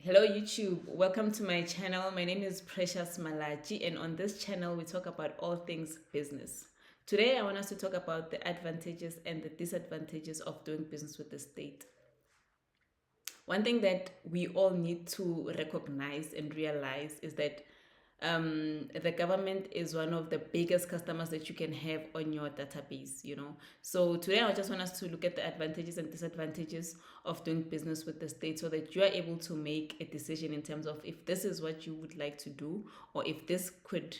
Hello YouTube, welcome to my channel. My name is Precious Malachi, and on this channel we talk about all things business. Today I want us to talk about the advantages and the disadvantages of doing business with the state. One thing that we all need to recognize and realize is that the government is one of the biggest customers that you can have on your database. So today I just want us to look at the advantages and disadvantages of doing business with the state so that you are able to make a decision in terms of if this is what you would like to do, or if this could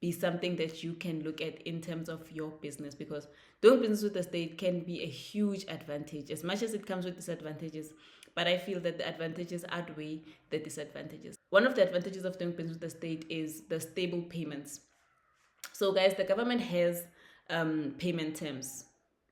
be something that you can look at in terms of your business, because doing business with the state can be a huge advantage as much as it comes with disadvantages. But I feel that the advantages outweigh the disadvantages. One of the advantages of doing business with the state is the stable payments. So guys, the government has payment terms.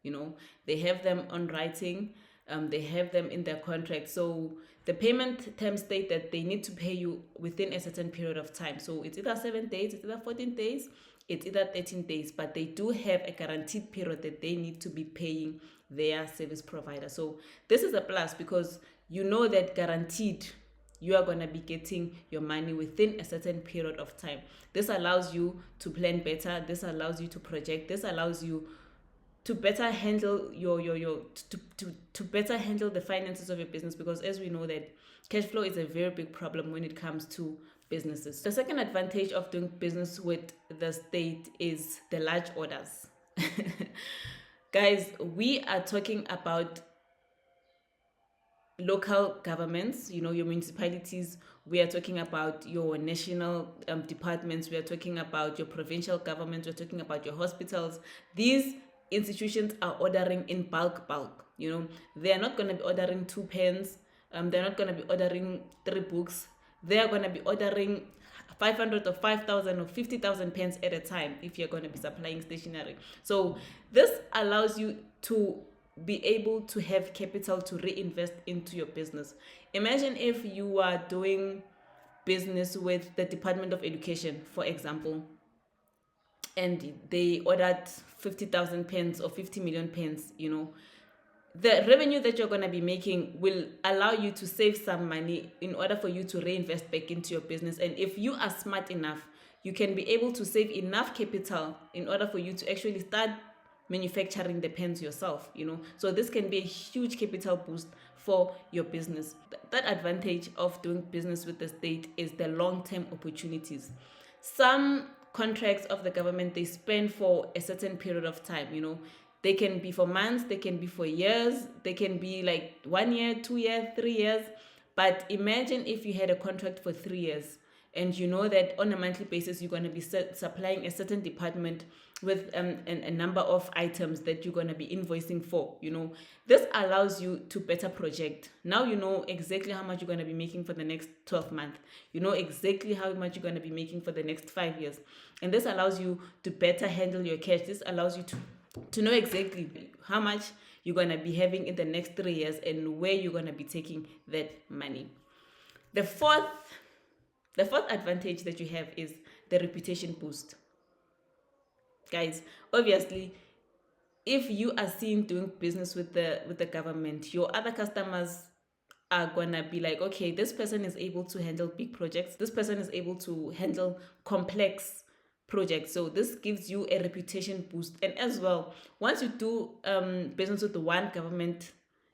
They have them on writing. They have them in their contract. So the payment terms state that they need to pay you within a certain period of time. So it's either 7 days, it's either 14 days, it's either 13 days, but they do have a guaranteed period that they need to be paying their service provider. So this is a plus because you know that guaranteed you are going to be getting your money within a certain period of time. This allows you to plan better. This allows you to project. This allows you to better handle to better handle the finances of your business, because as we know that cash flow is a very big problem when it comes to businesses. The second advantage of doing business with the state is the large orders. Guys, we are talking about local governments, your municipalities. We are talking about your national departments. We are talking about your provincial governments. We're talking about your hospitals. These institutions are ordering in bulk. They are not going to be ordering 2 pens. They're not going to be ordering 3 books. They are going to be ordering 500 or 5,000 or 50,000 pens at a time if you're going to be supplying stationery. So this allows you to be able to have capital to reinvest into your business. Imagine if you are doing business with the Department of Education, for example, and they ordered 50,000 pens or 50 million pens. The revenue that you're going to be making will allow you to save some money in order for you to reinvest back into your business. And if you are smart enough, you can be able to save enough capital in order for you to actually start manufacturing the pens yourself. So this can be a huge capital boost for your business. That advantage of doing business with the state is the long-term opportunities. Some contracts of the government, they spend for a certain period of time. They can be for months, they can be for years, they can be like 1 year, 2 years, 3 years. But imagine if you had a contract for 3 years, and you know that on a monthly basis you're going to be supplying a certain department with a number of items that you're going to be invoicing for. This allows you to better project. Now you know exactly how much you're going to be making for the next 12 months. You know exactly how much you're going to be making for the next 5 years, and this allows you to better handle your cash. This allows you to know exactly how much you're going to be having in the next 3 years and where you're going to be taking that money. The fourth advantage that you have is the reputation boost. Guys, obviously, if you are seen doing business with the government, your other customers are gonna be like, okay, this person is able to handle big projects. This person is able to handle complex projects. So this gives you a reputation boost. And as well, once you do business with the one government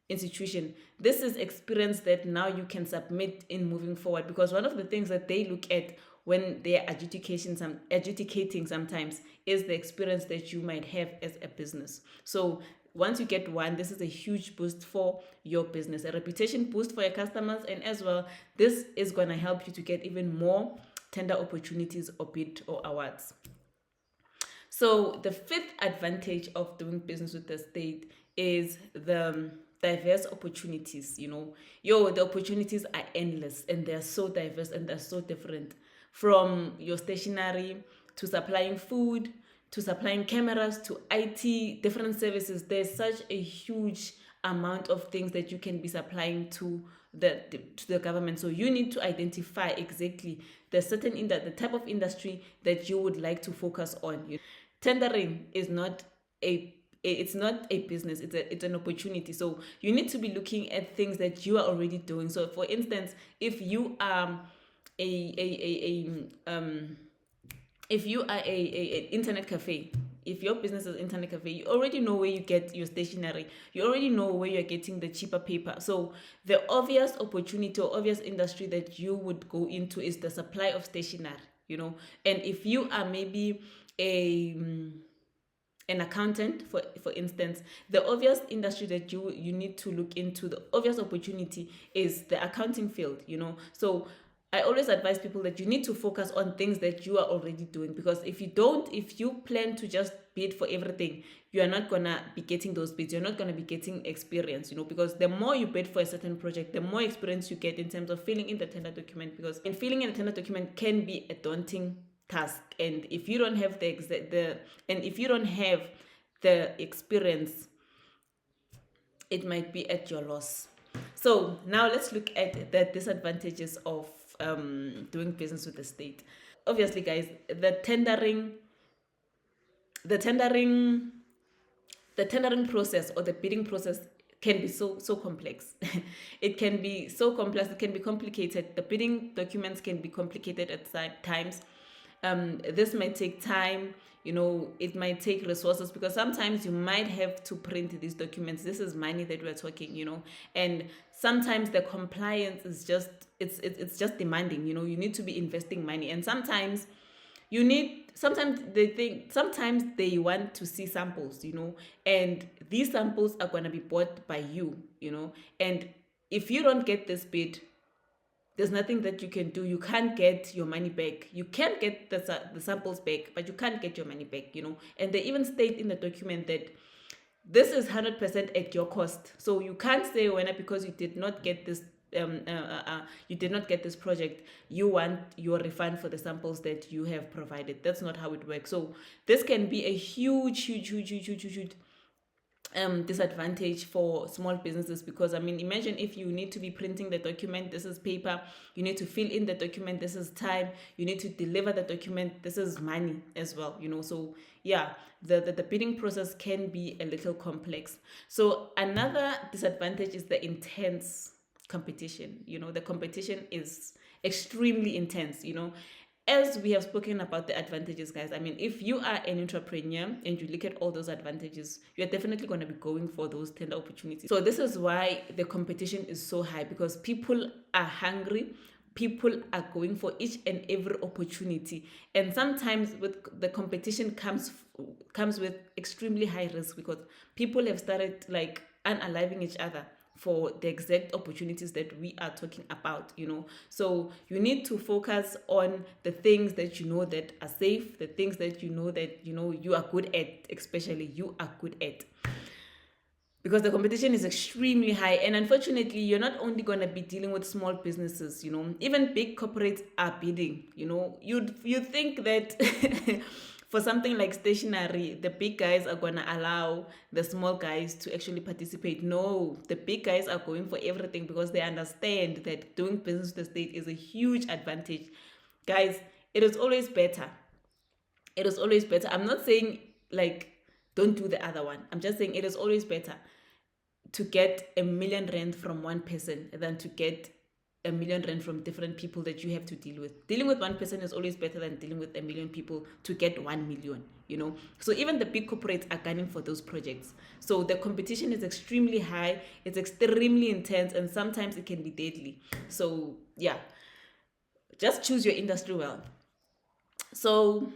institution, this is experience that now you can submit in moving forward, because one of the things that they look at when they are educating sometimes is the experience that you might have as a business. So once you get one, this is a huge boost for your business, a reputation boost for your customers, and as well, this is going to help you to get even more tender opportunities or bid or awards. So the fifth advantage of doing business with the state is the diverse opportunities. The opportunities are endless, and they're so diverse and they're so different. From your stationery to supplying food to supplying cameras to IT, different services. There's such a huge amount of things that you can be supplying to the government. So you need to identify exactly the type of industry that you would like to focus on. Tendering is not a it's not a business, it's an opportunity. So you need to be looking at things that you are already doing. So for instance, if you are if you are an internet cafe, if your business is internet cafe, you already know where you get your stationery, you already know where you're getting the cheaper paper. So the obvious opportunity or obvious industry that you would go into is the supply of stationery, you know. And if you are maybe a an accountant, for instance, the obvious industry that you need to look into, the obvious opportunity is the accounting field, you know. So I always advise people that you need to focus on things that you are already doing, because if you plan to just bid for everything, you are not gonna be getting those bids, you're not gonna be getting experience, you know, because the more you bid for a certain project, the more experience you get in terms of filling in the tender document, because in filling in a tender document can be a daunting task. And if you don't have the experience, it might be at your loss. So now let's look at the disadvantages of doing business with the state. Obviously, guys, the tendering process or the bidding process can be so complex. It can be so complex, it can be complicated. The bidding documents can be complicated at times. This might take time, you know, it might take resources, because sometimes you might have to print these documents. This is money that we're talking, you know, and sometimes the compliance is just it's just demanding, you know. You need to be investing money, and sometimes sometimes they want to see samples, you know, and these samples are going to be bought by you, you know. And if you don't get this bid, there's nothing that you can do. You can't get your money back. You can get the samples back, but you can't get your money back, you know. And they even state in the document that this is 100% at your cost. So you can't say, when because you did not get this project, you want your refund for the samples that you have provided. That's not how it works. So this can be a huge disadvantage for small businesses, because I mean, imagine if you need to be printing the document, this is paper, you need to fill in the document, this is time, you need to deliver the document, this is money as well, you know. So yeah, the bidding process can be a little complex. So another disadvantage is the intense competition, you know. The competition is extremely intense, you know. As we have spoken about the advantages, guys, I mean, if you are an entrepreneur and you look at all those advantages, you're definitely going to be going for those tender opportunities. So this is why the competition is so high, because people are hungry, people are going for each and every opportunity, and sometimes with the competition comes with extremely high risk, because people have started like unaliving each other for the exact opportunities that we are talking about, you know. So you need to focus on the things that you know that are safe, the things that you know you are good at, especially you are good at, because the competition is extremely high. And unfortunately, you're not only going to be dealing with small businesses, you know, even big corporates are bidding, you know. You'd think that for something like stationery, the big guys are going to allow the small guys to actually participate. No, the big guys are going for everything, because they understand that doing business with the state is a huge advantage. Guys, it is always better. It is always better. I'm not saying like don't do the other one. I'm just saying it is always better to get R1,000,000 from one person than to get R1,000,000 from different people that you have to deal with. Dealing with one person is always better than dealing with 1,000,000 people to get 1,000,000, you know. So even the big corporates are gunning for those projects. So the competition is extremely high, it's extremely intense, and sometimes it can be deadly. So yeah, just choose your industry well. So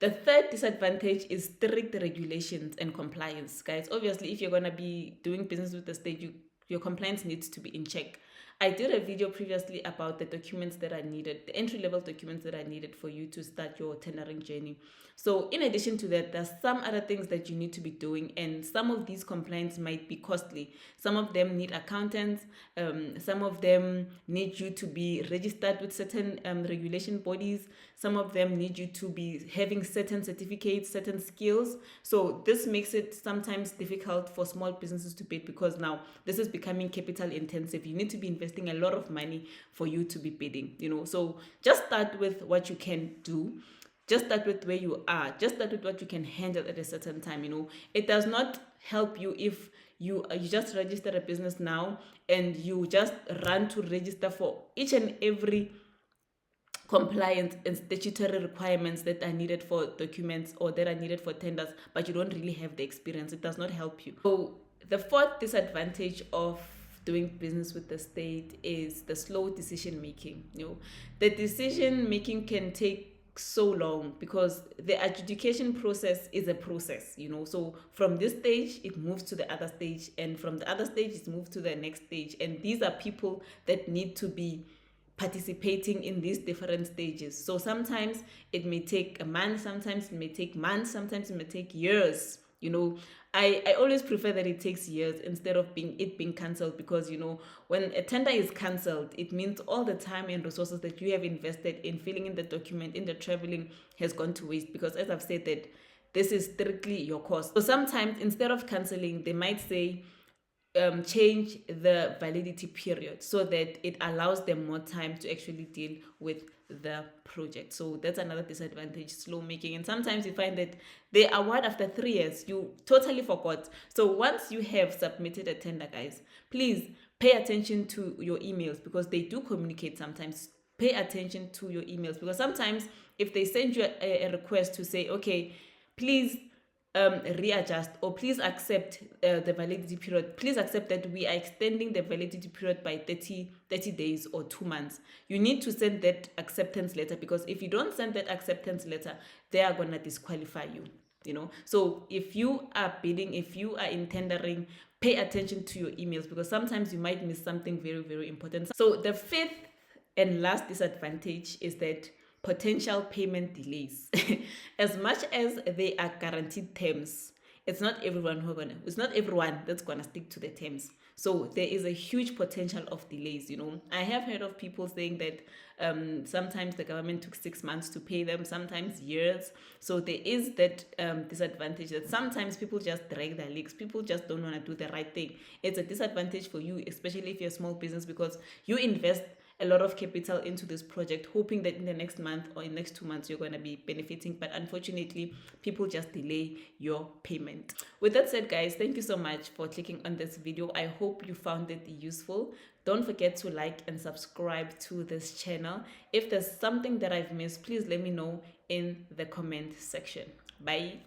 the third disadvantage is strict regulations and compliance. Guys, obviously, if you're going to be doing business with the state, your compliance needs to be in check. I did a video previously about the documents that are needed, the entry-level documents that are needed for you to start your tendering journey. So in addition to that, there's some other things that you need to be doing, and some of these compliance might be costly. Some of them need accountants, some of them need you to be registered with certain regulation bodies, some of them need you to be having certain certificates, certain skills. So this makes it sometimes difficult for small businesses to bid, because now this is becoming capital intensive. You need to be investing a lot of money for you to be bidding, you know. So just start with what you can do. Just start with where you are. Just start with what you can handle at a certain time. It does not help you if you just register a business now and you just run to register for each and every compliance and statutory requirements that are needed for documents or that are needed for tenders, but you don't really have the experience. It does not help you. So the fourth disadvantage of doing business with the state is the slow decision making. The decision making can take so long because the adjudication process is a process. So from this stage it moves to the other stage, and from the other stage it moves to the next stage, and these are people that need to be participating in these different stages. So sometimes it may take a month, sometimes it may take months, sometimes it may take years. I always prefer that it takes years instead of being cancelled, because when a tender is cancelled, it means all the time and resources that you have invested in filling in the document, in the traveling, has gone to waste, because as I've said, that this is strictly your cost. So sometimes instead of cancelling, they might say change the validity period so that it allows them more time to actually deal with the project. So that's another disadvantage, slow making. And sometimes you find that they award after 3 years, you totally forgot. So once you have submitted a tender, guys, please pay attention to your emails, because they do communicate sometimes. Pay attention to your emails, because sometimes if they send you a request to say, okay, please readjust, or please accept the validity period, please accept that we are extending the validity period by 30 days or 2 months, you need to send that acceptance letter, because if you don't send that acceptance letter, they are going to disqualify you. So if you are bidding, if you are in tendering, pay attention to your emails, because sometimes you might miss something very, very important. So the fifth and last disadvantage is that potential payment delays. As much as they are guaranteed terms, it's not everyone that's gonna stick to the terms. So there is a huge potential of delays. I have heard of people saying that sometimes the government took 6 months to pay them, sometimes years. So there is that disadvantage that sometimes people just drag their legs. People just don't want to do the right thing. It's a disadvantage for you, especially if you're a small business, because you invest a lot of capital into this project, hoping that in the next month or in the next 2 months you're going to be benefiting, but unfortunately people just delay your payment. With that said, guys, thank you so much for clicking on this video. I hope you found it useful. Don't forget to like and subscribe to this channel. If there's something that I've missed, please let me know in the comment section. Bye.